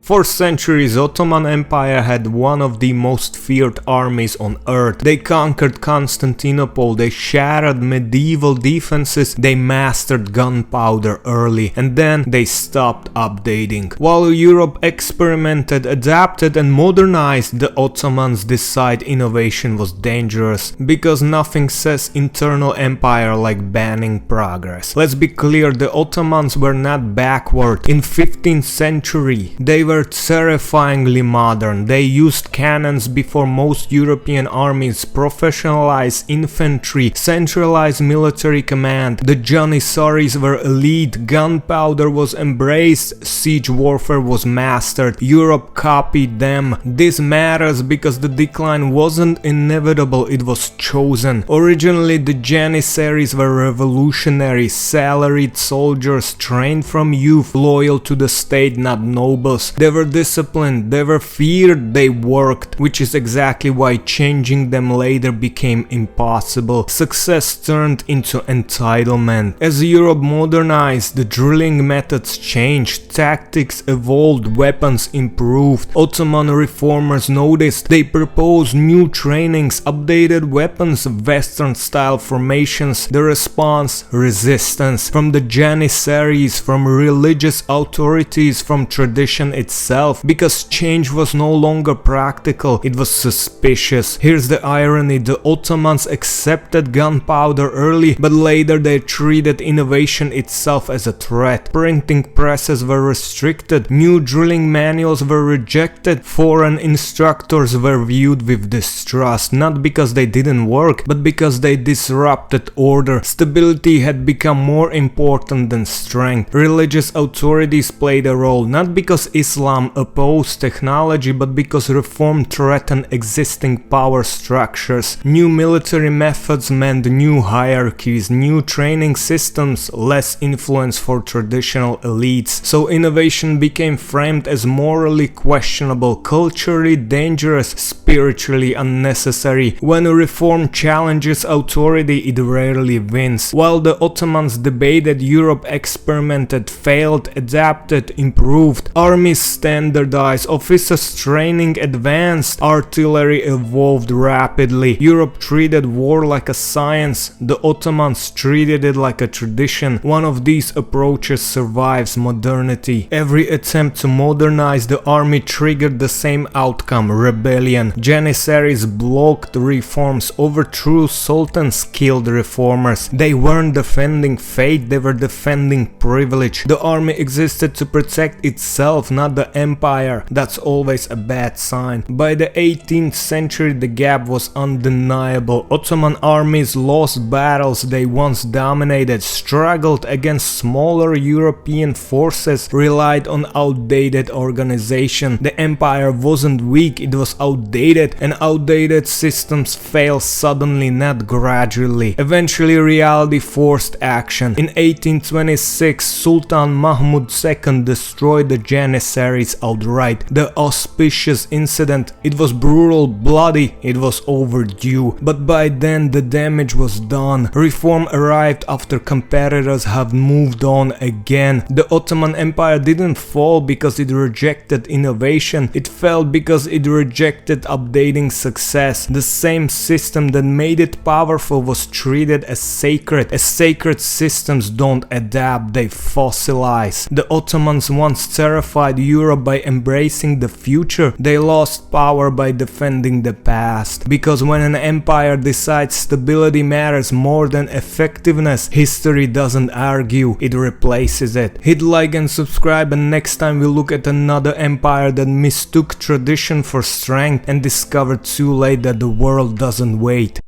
For centuries, Ottoman Empire had one of the most feared armies on earth. They conquered Constantinople, they shattered medieval defenses, they mastered gunpowder early, and then they stopped updating. While Europe experimented, adapted and modernized, the Ottomans decided innovation was dangerous, because nothing says internal empire like banning progress. Let's be clear, the Ottomans were not backward. In 15th century, they were terrifyingly modern. They used cannons before most European armies, professionalized infantry, centralized military command. The Janissaries were elite, gunpowder was embraced, siege warfare was mastered. Europe copied them. This matters because the decline wasn't inevitable, it was chosen. Originally, the Janissaries were revolutionary, salaried soldiers trained from youth, loyal to the state, not nobles. They were disciplined, they were feared, they worked, which is exactly why changing them later became impossible. Success turned into entitlement. As Europe modernized, the drilling methods changed, tactics evolved, weapons improved. Ottoman reformers noticed, they proposed new trainings, updated weapons, Western-style formations. The response? Resistance. From the Janissaries, from religious authorities, from tradition itself, because change was no longer practical, it was suspicious. Here's the irony, the Ottomans accepted gunpowder early, but later they treated innovation itself as a threat. Printing presses were restricted, new drilling manuals were rejected, foreign instructors were viewed with distrust, not because they didn't work, but because they disrupted order. Stability had become more important than strength. Religious authorities played a role, not because Islam opposed technology, but because reform threatened existing power structures. New military methods meant new hierarchies, new training systems, less influence for traditional elites. So innovation became framed as morally questionable, culturally dangerous, spiritually unnecessary. When a reform challenges authority, it rarely wins. While the Ottomans debated, Europe experimented, failed, adapted, improved. Armies standardized, officers training advanced, artillery evolved rapidly. Europe treated war like a science, the Ottomans treated it like a tradition. One of these approaches survives modernity. Every attempt to modernize the army triggered the same outcome: rebellion. Janissaries blocked reforms, overthrew sultans, killed reformers. They weren't defending faith, they were defending privilege. The army existed to protect itself, not the empire. That's always a bad sign. By the 18th century, the gap was undeniable. Ottoman armies lost battles they once dominated, struggled against smaller European forces, relied on outdated organization. The empire wasn't weak, it was outdated, and outdated systems fail suddenly, not gradually. Eventually, reality forced action. In 1826, Sultan Mahmud II destroyed the Janissaries outright. The auspicious incident, it was brutal, bloody, it was overdue. But by then the damage was done. Reform arrived after competitors have moved on again. The Ottoman Empire didn't fall because it rejected innovation, it fell because it rejected updating success. The same system that made it powerful was treated as sacred. As sacred systems don't adapt, they fossilize. The Ottomans once terrified Europe by embracing the future. They lost power by defending the past. Because when an empire decides stability matters more than effectiveness, history doesn't argue, it replaces it. Hit like and subscribe, and next time we look at another empire that mistook tradition for strength and discovered too late that the world doesn't wait.